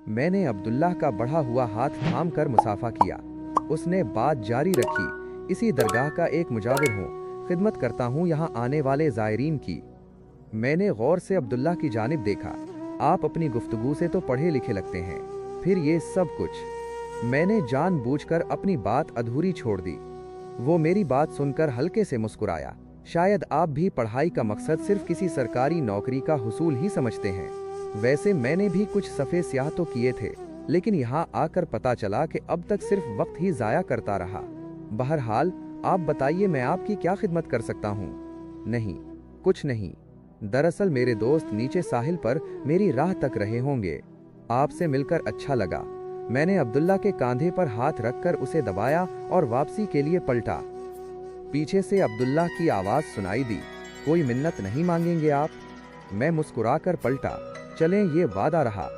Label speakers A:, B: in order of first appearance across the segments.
A: मैंने अब्दुल्लाह का बढ़ा हुआ हाथ थाम कर मुसाफा किया। उसने बात जारी रखी, इसी दरगाह का एक मुजाविर हूँ, खिदमत करता हूँ यहाँ आने वाले ज़ायरीन की। मैंने गौर से अब्दुल्लाह की जानिब देखा। आप अपनी गुफ्तगू से तो पढ़े लिखे लगते हैं, फिर ये सब कुछ? मैंने जानबूझकर अपनी बात अधूरी छोड़ दी। वो मेरी बात सुनकर हल्के से मुस्कुराया। शायद आप भी पढ़ाई का मकसद सिर्फ किसी सरकारी नौकरी का हुसूल ही समझते हैं। वैसे मैंने भी कुछ सफ़े स्याह तो किए थे, लेकिन यहाँ आकर पता चला कि अब तक सिर्फ वक्त ही ज़ाया करता रहा। बहरहाल आप बताइए, मैं आपकी क्या खिदमत कर सकता हूँ? नहीं, कुछ नहीं। दरअसल मेरे दोस्त नीचे साहिल पर मेरी राह तक रहे होंगे। आपसे मिलकर अच्छा लगा। मैंने अब्दुल्ला के कांधे पर हाथ रखकर उसे दबाया और वापसी के लिए पलटा। पीछे से अब्दुल्ला की आवाज़ सुनाई दी, कोई मिन्नत नहीं मांगेंगे आप? मैं मुस्कुराकर पलटा, चलें ये वादा रहा,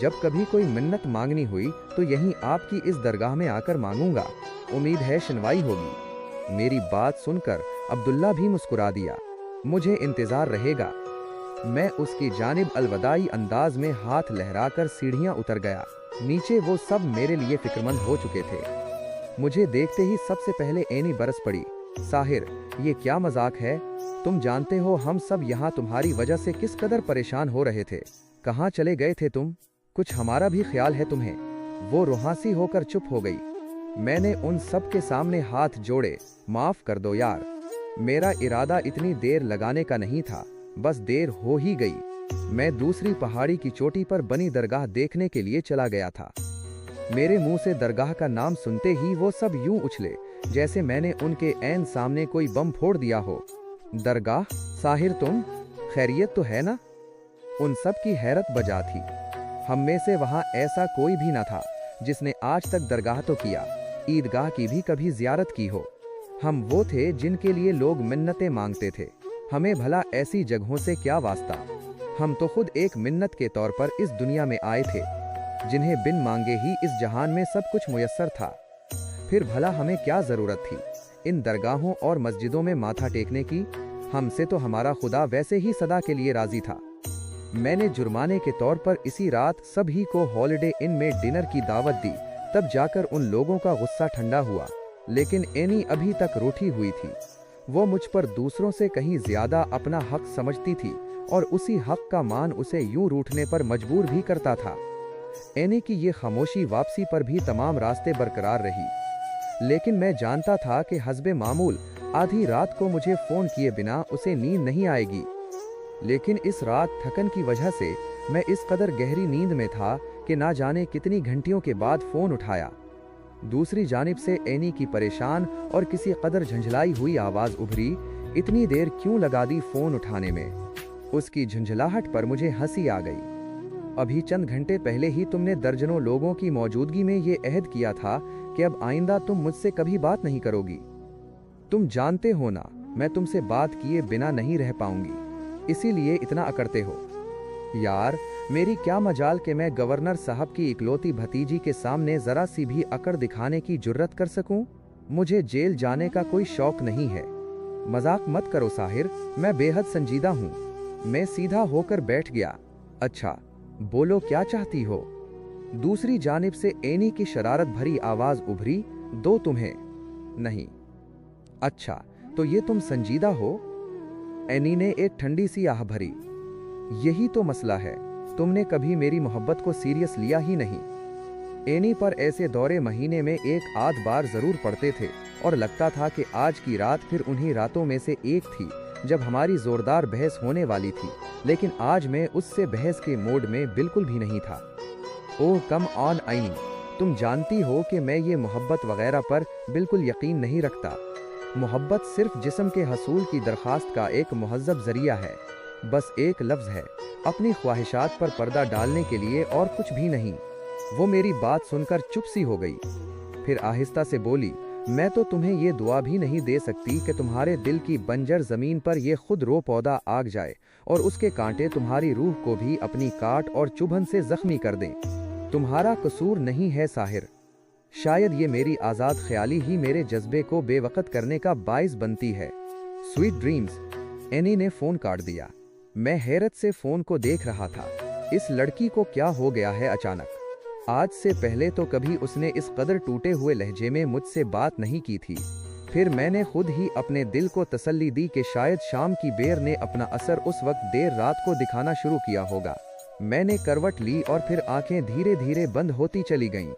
A: जब कभी कोई मिन्नत मांगनी हुई तो यहीं आपकी इस दरगाह में आकर मांगूंगा। उम्मीद है सुनवाई होगी। मेरी बात सुनकर अब्दुल्ला भी मुस्कुरा दिया। मुझे इंतज़ार रहेगा। मैं उसकी जानिब अलविदाई अंदाज में हाथ लहराकर सीढ़ियां उतर गया। नीचे वो सब मेरे लिए फिक्रमंद हो चुके थे। मुझे देखते ही सबसे पहले एनी बरस पड़ी। साहिर, ये क्या मजाक है? तुम जानते हो हम सब यहाँ तुम्हारी वजह से किस कदर परेशान हो रहे थे। कहाँ चले गए थे तुम? कुछ हमारा भी ख्याल है तुम्हें। वो रुहासी होकर चुप हो गई। मैंने उन सब के सामने हाथ जोड़े, माफ कर दो यार, मेरा इरादा इतनी देर लगाने का नहीं था, बस देर हो ही गई। मैं दूसरी पहाड़ी की चोटी पर बनी दरगाह देखने के लिए चला गया था। मेरे मुंह से दरगाह का नाम सुनते ही वो सब यूं उछले जैसे मैंने उनके ऐन सामने कोई बम फोड़ दिया हो। दरगाह? साहिर तुम? खैरियत तो है ना? उन सब की हैरत बजा थी। हम में से वहां ऐसा कोई भी न था जिसने आज तक दरगाह तो किया, ईदगाह की भी कभी जियारत की हो। हम वो थे जिनके लिए लोग मिन्नतें मांगते थे। हमें भला ऐसी जगहों से क्या वास्ता? हम तो खुद एक मिन्नत के तौर पर इस दुनिया में आए थे, जिन्हें बिन मांगे ही इस जहान में सब कुछ मुयस्सर था। फिर भला हमें क्या जरूरत थी इन दरगाहों और मस्जिदों में माथा टेकने की? हमसे तो हमारा खुदा वैसे ही सदा के लिए राजी था। मैंने जुर्माने के तौर पर इसी रात सभी को हॉलिडे इन में डिनर की दावत दी। तब जाकर उन लोगों का गुस्सा ठंडा हुआ, लेकिन एनी अभी तक रूठी हुई थी। वो मुझ पर दूसरों से कहीं ज्यादा अपना हक समझती थी और उसी हक का मान उसे यूं रूठने पर मजबूर भी करता था। एनी की ये खामोशी वापसी पर भी तमाम रास्ते बरकरार रही, लेकिन मैं जानता था कि हस्बे मामूल आधी रात को मुझे फ़ोन किए बिना उसे नींद नहीं आएगी। लेकिन इस रात थकन की वजह से मैं इस कदर गहरी नींद में था कि ना जाने कितनी घंटियों के बाद फ़ोन उठाया। दूसरी जानिब से एनी की परेशान और किसी कदर झंझलाई हुई आवाज़ उभरी, इतनी देर क्यों लगा दी फ़ोन उठाने में? उसकी झुंझलाहट पर मुझे हंसी आ गई। अभी चंद घंटे पहले ही तुमने दर्जनों लोगों की मौजूदगी में ये अहद किया था कि अब आइंदा तुम मुझसे कभी बात नहीं करोगी। तुम जानते हो ना, मैं तुमसे बात किए बिना नहीं रह पाऊंगी, इसीलिए इतना अकड़ते हो। यार, मेरी क्या मजाल कि मैं गवर्नर साहब की इकलौती भतीजी के सामने जरा सी भी अकड़ दिखाने की जुर्रत कर सकूं? मुझे जेल जाने का कोई शौक नहीं है। मजाक मत करो साहिर, मैं बेहद संजीदा हूँ। मैं सीधा होकर बैठ गया। अच्छा, बोलो क्या चाहती हो? दूसरी जानिब से एनी की शरारत भरी आवाज उभरी, दो तुम्हें? नहीं। अच्छा, तो ये तुम संजीदा हो? एनी ने एक ठंडी सी आह भरी। यही तो मसला है, तुमने कभी मेरी मोहब्बत को सीरियस लिया ही नहीं। एनी पर ऐसे दौरे महीने में एक आध बार जरूर पड़ते थे और लगता था कि आज की रात फिर उन्हीं रातों में से एक थी जब हमारी जोरदार बहस होने वाली थी, लेकिन आज मैं उससे बहस के मूड में बिल्कुल भी नहीं था। ओह कम ऑन आइनी, तुम जानती हो कि मैं ये मोहब्बत वगैरह पर बिल्कुल यकीन नहीं रखता। मोहब्बत सिर्फ जिस्म के हसूल की दरख्वास्त का एक मुहज़्ज़ब ज़रिया है, बस एक लफ्ज़ है अपनी ख्वाहिशात पर पर्दा डालने के लिए, और कुछ भी नहीं। वो मेरी बात सुनकर चुप सी हो गई, फिर आहिस्ता से बोली, मैं तो तुम्हें ये दुआ भी नहीं दे सकती कि तुम्हारे दिल की बंजर ज़मीन पर ये खुद रो पौधा आग जाए और उसके कांटे तुम्हारी रूह को भी अपनी काट और चुभन से ज़ख्मी कर दें। तुम्हारा कसूर नहीं है साहिर, शायद ये मेरी आज़ाद ख्याली ही मेरे जज्बे को बेवक़्त करने का बाइस बनती है। Sweet dreams. एनी ने फ़ोन काट दिया। मैं हैरत से फ़ोन को देख रहा था। इस लड़की को क्या हो गया है अचानक? आज से पहले तो कभी उसने इस कदर टूटे हुए लहजे में मुझसे बात नहीं की थी। फिर मैंने खुद ही अपने दिल को तसल्ली दी कि शायद शाम की बेर ने अपना असर उस वक्त देर रात को दिखाना शुरू किया होगा। मैंने करवट ली और फिर आंखें धीरे धीरे बंद होती चली गईं।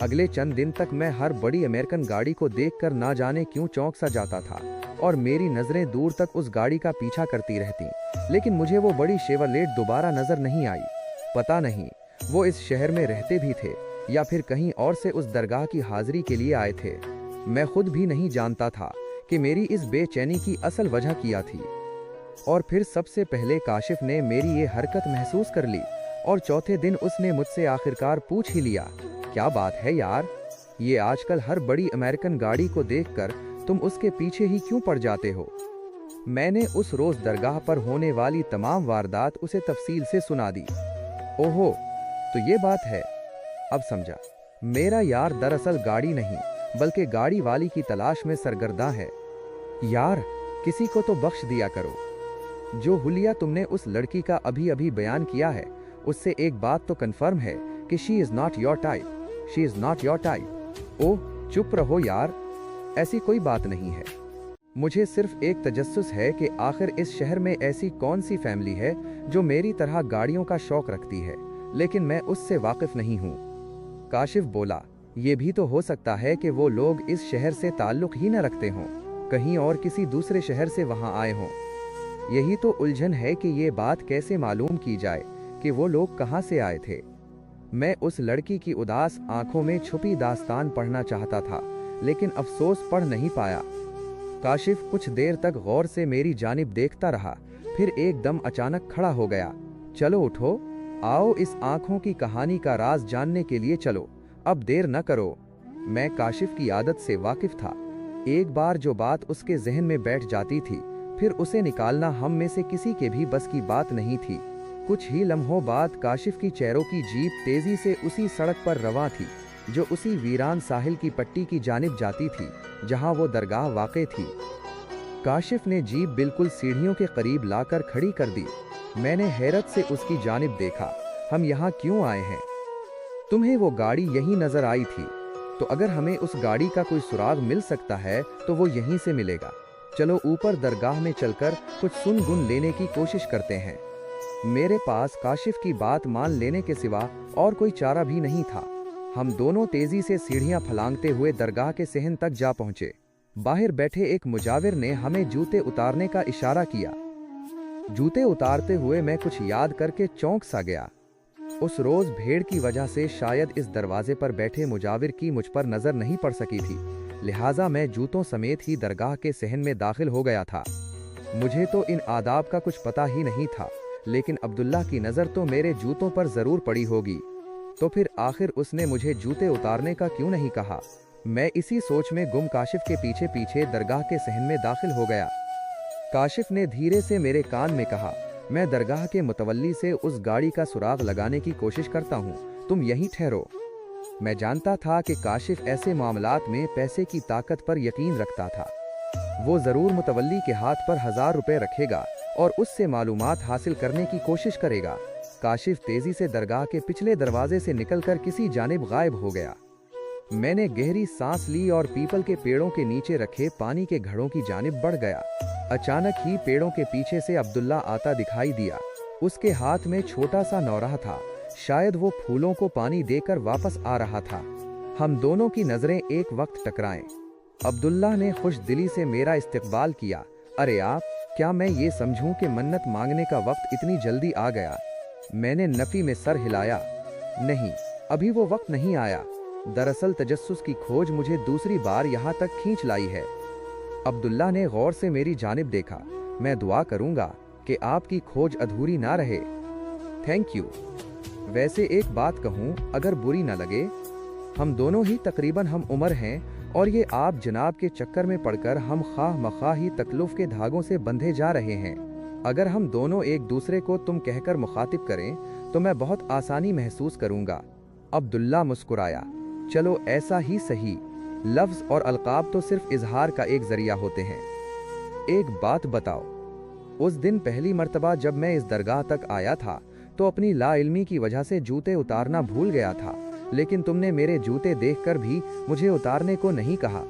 A: अगले चंद दिन तक मैं हर बड़ी अमेरिकन गाड़ी को देखकर ना जाने क्यों चौंक सा जाता था और मेरी नजरें दूर तक उस गाड़ी का पीछा करती रहती, लेकिन मुझे वो बड़ी शेवरलेट दोबारा नजर नहीं आई। पता नहीं वो इस शहर में रहते भी थे या फिर कहीं और से उस दरगाह की हाजिरी के लिए आए थे। मैं खुद भी नहीं जानता था कि मेरी इस बेचैनी की असल वजह क्या थी। और फिर सबसे पहले काशिफ ने मेरी ये हरकत महसूस कर ली और चौथे दिन उसने मुझसे आखिरकार पूछ ही लिया, क्या बात है यार, ये आजकल हर बड़ी अमेरिकन गाड़ी को देखकर तुम उसके पीछे ही क्यों पड़ जाते हो। मैंने उस रोज दरगाह पर होने वाली तमाम वारदात उसे तफसील से सुना दी। ओहो, तो ये बात है, अब समझा। मेरा यार दरअसल गाड़ी नहीं बल्कि गाड़ी वाली की तलाश में सरगर्दा है। यार किसी को तो बख्श दिया करो। जो हुलिया तुमने उस लड़की का अभी अभी बयान किया है उससे एक बात तो कंफर्म है कि she is not your type. She is not your type. Oh चुप रहो यार, ऐसी कोई बात नहीं है। मुझे सिर्फ एक तजस्सुस है कि आखिर इस शहर में ऐसी कौन सी फैमिली है जो मेरी तरह गाड़ियों का शौक रखती है, लेकिन मैं उससे वाकिफ नहीं हूँ। काशिफ बोला, ये भी तो हो सकता है कि वो लोग इस शहर से ताल्लुक ही न रखते हों, कहीं और किसी दूसरे शहर से वहां आए हों। यही तो उलझन है कि ये बात कैसे मालूम की जाए कि वो लोग कहाँ से आए थे। मैं उस लड़की की उदास आंखों में छुपी दास्तान पढ़ना चाहता था, लेकिन अफसोस पढ़ नहीं पाया। काशिफ कुछ देर तक गौर से मेरी जानिब देखता रहा, फिर एकदम अचानक खड़ा हो गया। चलो उठो, आओ इस आंखों की कहानी का राज जानने के लिए चलो, अब देर न करो। मैं काशिफ की आदत से वाकिफ था। एक बार जो बात उसके जहन में बैठ जाती थी फिर उसे निकालना हम में से किसी के भी बस की बात नहीं थी। कुछ ही लम्हों बाद काशिफ की चेहरों की जीप तेजी से उसी सड़क पर रवां थी जो उसी वीरान साहिल की पट्टी की जानिब जाती थी जहां वो दरगाह वाक़े थी। काशिफ ने जीप बिल्कुल सीढ़ियों के करीब लाकर खड़ी कर दी। मैंने हैरत से उसकी जानिब देखा। हम यहाँ क्यों आए हैं? तुम्हें वो गाड़ी यहीं नजर आई थी, तो अगर हमें उस गाड़ी का कोई सुराग मिल सकता है तो वो यहीं से मिलेगा। चलो ऊपर दरगाह में चलकर कुछ सुन गुन लेने की कोशिश करते हैं। मेरे पास काशिफ की बात मान लेने के सिवा और कोई चारा भी नहीं था। हम दोनों तेजी से सीढ़ियां फलांगते हुए दरगाह के सहन तक जा पहुंचे। बाहर बैठे एक मुजाविर ने हमें जूते उतारने का इशारा किया। जूते उतारते हुए मैं कुछ याद करके चौंक सा गया। उस रोज भीड़ की वजह से शायद इस दरवाजे पर बैठे मुजाविर की मुझ पर नजर नहीं पड़ सकी थी, लिहाजा मैं जूतों समेत ही दरगाह के सहन में दाखिल हो गया था। मुझे तो इन आदाब का कुछ पता ही नहीं था, लेकिन अब्दुल्ला की नज़र तो मेरे जूतों पर ज़रूर पड़ी होगी, तो फिर आखिर उसने मुझे जूते उतारने का क्यों नहीं कहा। मैं इसी सोच में गुम काशिफ के पीछे पीछे दरगाह के सहन में दाखिल हो गया। काशिफ ने धीरे से मेरे कान में कहा, मैं दरगाह के मुतवल्ली से उस गाड़ी का सुराग लगाने की कोशिश करता हूँ, तुम यहीं ठहरो। मैं जानता था कि काशिफ ऐसे मामलात में पैसे की ताकत पर यकीन रखता था। वो ज़रूर मुतवल्ली के हाथ पर 1000 रुपए रखेगा और उससे मालूमात हासिल करने की कोशिश करेगा। काशिफ तेजी से दरगाह के पिछले दरवाजे से निकलकर किसी जानिब गायब हो गया। मैंने गहरी सांस ली और पीपल के पेड़ों के नीचे रखे पानी के घड़ों की जानिब बढ़ गया। अचानक ही पेड़ों के पीछे से अब्दुल्ला आता दिखाई दिया। उसके हाथ में छोटा सा नौराह था, शायद वो फूलों को पानी देकर वापस आ रहा था। हम दोनों की नजरें एक वक्त टकराएं। अब्दुल्ला ने खुश दिली से मेरा इस्तकबाल किया। अरे आप, क्या मैं ये समझूं कि मन्नत मांगने का वक्त इतनी जल्दी आ गया? मैंने नफी में सर हिलाया। नहीं, अभी वो वक्त नहीं आया। दरअसल तजस्सुस की खोज मुझे दूसरी बार यहाँ तक खींच लाई है। अब्दुल्ला ने गौर से मेरी जानिब देखा। मैं दुआ करूंगा कि आपकी खोज अधूरी ना रहे। Thank you. वैसे एक बात कहूँ, अगर बुरी ना लगे, हम दोनों ही तकरीबन हम उम्र हैं और ये आप जनाब के चक्कर में पड़कर हम खाह मखाह ही तकल्लुफ़ के धागों से बंधे जा रहे हैं। अगर हम दोनों एक दूसरे को तुम कहकर मुखातिब करें तो मैं बहुत आसानी महसूस करूंगा। अब्दुल्ला मुस्कुराया। चलो ऐसा ही सही। लफ्ज़ और अलकाब तो सिर्फ इजहार का एक जरिया होते हैं। एक बात बताओ, उस दिन पहली मर्तबा जब मैं इस दरगाह तक आया था तो अपनी लाइल्मी की वजह से जूते उतारना भूल गया था, लेकिन तुमने मेरे जूते देखकर भी मुझे उतारने को नहीं कहा।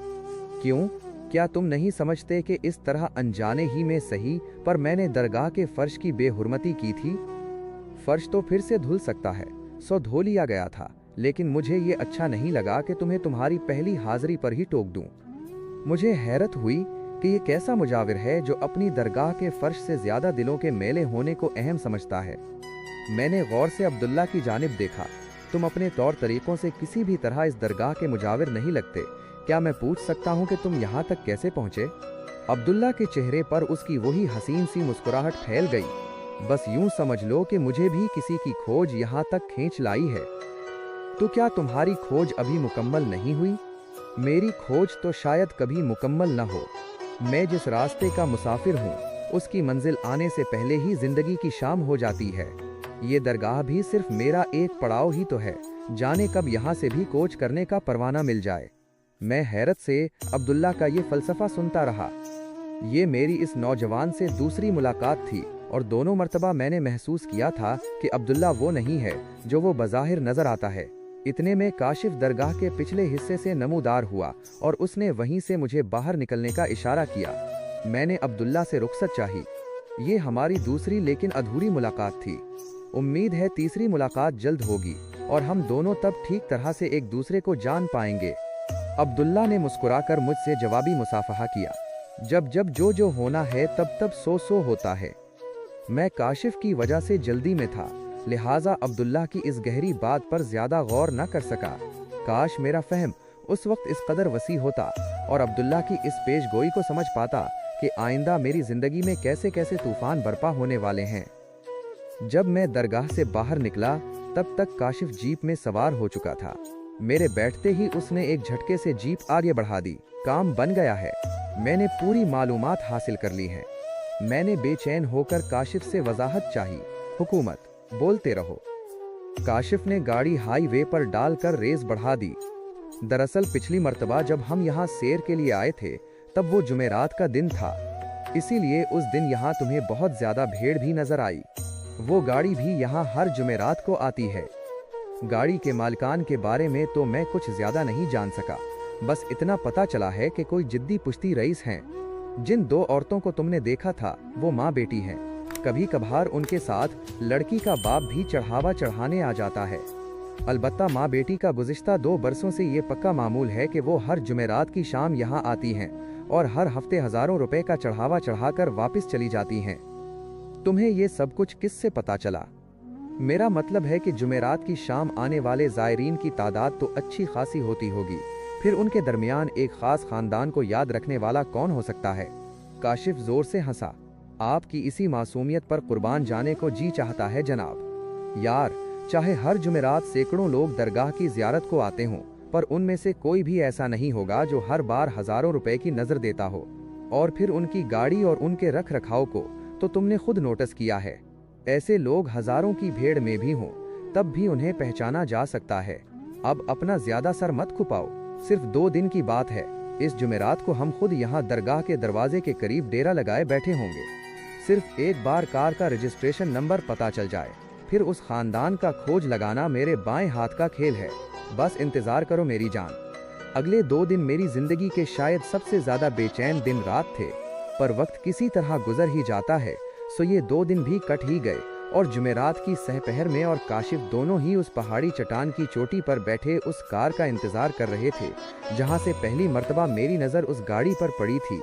A: क्यों? क्या तुम नहीं समझते कि इस तरह अनजाने ही में सही, पर मैंने दरगाह के फर्श की बेहुरमती की थी? फर्श तो फिर से धुल सकता है, सो धो लिया गया था, लेकिन मुझे ये अच्छा नहीं लगा कि तुम्हें तुम्हारी पहली हाजिरी पर ही टोक दूं। मुझे हैरत हुई कि ये कैसा मुजाविर है जो अपनी दरगाह के फर्श से ज्यादा दिलों के मेले होने को अहम समझता है। मैंने गौर से अब्दुल्ला की जानिब देखा। तुम अपने तौर तरीकों से किसी भी तरह इस दरगाह के मुजाविर नहीं लगते। क्या मैं पूछ सकता हूँ कि तुम यहाँ तक कैसे पहुँचे? अब्दुल्ला के चेहरे पर उसकी वही हसीन सी मुस्कुराहट फैल गई। बस यूं समझ लो कि मुझे भी किसी की खोज यहाँ तक खींच लाई है। तो क्या तुम्हारी खोज अभी मुकम्मल नहीं हुई? मेरी खोज तो शायद कभी मुकम्मल न हो। मैं जिस रास्ते का मुसाफिर हूँ, उसकी मंजिल आने से पहले ही जिंदगी की शाम हो जाती है। ये दरगाह भी सिर्फ मेरा एक पड़ाव ही तो है। जाने कब यहाँ से भी कोच करने का परवाना मिल जाए। मैं हैरत से अब्दुल्ला का ये फलसफा सुनता रहा। ये मेरी इस नौजवान से दूसरी मुलाकात थी और दोनों मर्तबा मैंने महसूस किया था कि अब्दुल्ला वो नहीं है जो वो बज़ाहिर नजर आता है। इतने में काशिफ दरगाह के पिछले हिस्से से नमूदार हुआ और उसने वहीं से मुझे बाहर निकलने का इशारा किया। मैंने अब्दुल्ला से रुखसत चाही। ये हमारी दूसरी लेकिन अधूरी मुलाकात थी। उम्मीद है तीसरी मुलाकात जल्द होगी और हम दोनों तब ठीक तरह से एक दूसरे को जान पाएंगे। अब्दुल्ला ने मुस्कुराकर मुझसे जवाबी मुसाफहा किया। जब जब जो होना है तब तब सो होता है। मैं काशिफ की वजह से जल्दी में था, लिहाजा अब्दुल्ला की इस गहरी बात पर ज्यादा गौर न कर सका। काश मेरा फहम उस वक्त इस कदर वसी होता और अब्दुल्ला की इस पेशगोई को समझ पाता कि आइंदा मेरी जिंदगी में कैसे कैसे तूफान बरपा होने वाले हैं। जब मैं दरगाह से बाहर निकला तब तक काशिफ जीप में सवार हो चुका था। मेरे बैठते ही उसने एक झटके से जीप आगे बढ़ा दी। काम बन गया है, मैंने पूरी मालूमात हासिल कर ली है। मैंने बेचैन होकर काशिफ से वजाहत चाही। हुकूमत, बोलते रहो। काशिफ ने गाड़ी हाईवे पर डालकर रेस बढ़ा दी। दरअसल पिछली मर्तबा जब हम यहाँ सैर के लिए आए थे तब वो जुमेरात का दिन था, इसीलिए उस दिन यहाँ तुम्हें बहुत ज्यादा भीड़ भी नजर आई। वो गाड़ी भी यहाँ हर जुमेरात को आती है। गाड़ी के मालिकान के बारे में तो मैं कुछ ज्यादा नहीं जान सका, बस इतना पता चला है कि कोई जिद्दी पुश्ती रईस हैं। जिन दो औरतों को तुमने देखा था वो माँ बेटी हैं। कभी कभार उनके साथ लड़की का बाप भी चढ़ावा चढ़ाने आ जाता है। अलबत्ता माँ बेटी का गुज़िश्ता 2 बरसों से ये पक्का मामूल है कि वो हर जुमेरात की शाम यहाँ आती हैं और हर हफ्ते हजारों रुपए का चढ़ावा चढ़ाकर वापस चली जाती हैं। तुम्हें ये सब कुछ किससे पता चला? मेरा मतलब है कि जुमेरात की शाम आने वाले ज़ायरीन की तादाद तो अच्छी खासी होती होगी, फिर उनके दरमियान एक खास खानदान को याद रखने वाला कौन हो सकता है? काशिफ जोर से हंसा। आपकी इसी मासूमियत पर कुर्बान जाने को जी चाहता है जनाब। यार, चाहे हर जुमेरात सैकड़ों लोग दरगाह की ज़ियारत को आते हों, पर उनमें से कोई भी ऐसा नहीं होगा जो हर बार हजारों रुपए की नजर देता हो। और फिर उनकी गाड़ी और उनके रख रखाव को तो तुमने खुद नोटिस किया है। ऐसे लोग हजारों की भीड़ में भी हों तब भी उन्हें पहचाना जा सकता है। अब अपना ज्यादा सर मत खुपाओ, सिर्फ 2 दिन की बात है। इस जुमेरात को हम खुद यहाँ दरगाह के दरवाजे के करीब डेरा लगाए बैठे होंगे। सिर्फ एक बार कार का रजिस्ट्रेशन नंबर पता चल जाए, फिर उस खानदान का खोज लगाना मेरे बाएं हाथ का खेल है। बस इंतजार करो मेरी जान। अगले 2 दिन मेरी जिंदगी के शायद सबसे ज्यादा बेचैन दिन रात थे, पर वक्त किसी तरह गुजर ही जाता है, सो ये 2 दिन भी कट ही गए और जुमेरात की सहपहर में और काशिफ दोनों ही उस पहाड़ी चट्टान की चोटी पर बैठे उस कार का इंतजार कर रहे थे जहां से पहली मर्तबा मेरी नजर उस गाड़ी पर पड़ी थी।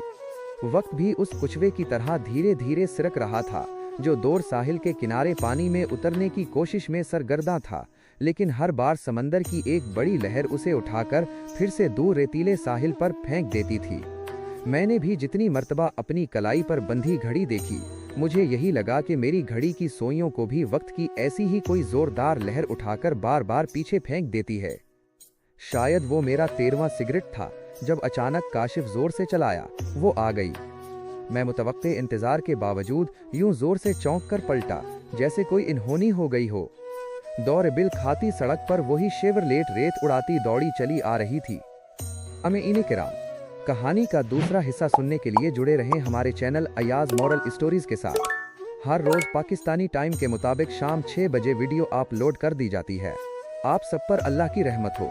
A: वक्त भी उस कुचवे की तरह धीरे धीरे सिरक रहा था जो दूर साहिल के किनारे पानी में उतरने की कोशिश में सरगर्दा था, लेकिन हर बार समंदर की एक बड़ी लहर उसे उठाकर फिर से दूर रेतीले साहिल पर फेंक देती थी। मैंने भी जितनी मर्तबा अपनी कलाई पर बंधी घड़ी देखी, मुझे यही लगा कि मेरी घड़ी की सोइयों को भी वक्त की ऐसी ही कोई जोरदार लहर उठाकर बार बार पीछे फेंक देती है। शायद वो मेरा 13वां सिगरेट था जब अचानक काशिफ जोर से चलाया। वो आ गई। मैं मुतवक्के इंतजार के बावजूद यूं जोर से चौंक कर पलटा जैसे कोई इन्होनी हो गई हो। दौर बिल खाती सड़क पर वही शेवरलेट रेत उड़ाती दौड़ी चली आ रही थी। अमीन किराम, कहानी का दूसरा हिस्सा सुनने के लिए जुड़े रहें हमारे चैनल अयाज मॉरल स्टोरीज के साथ। हर रोज पाकिस्तानी टाइम के मुताबिक शाम 6 बजे वीडियो अपलोड कर दी जाती है। आप सब पर अल्लाह की रहमत हो।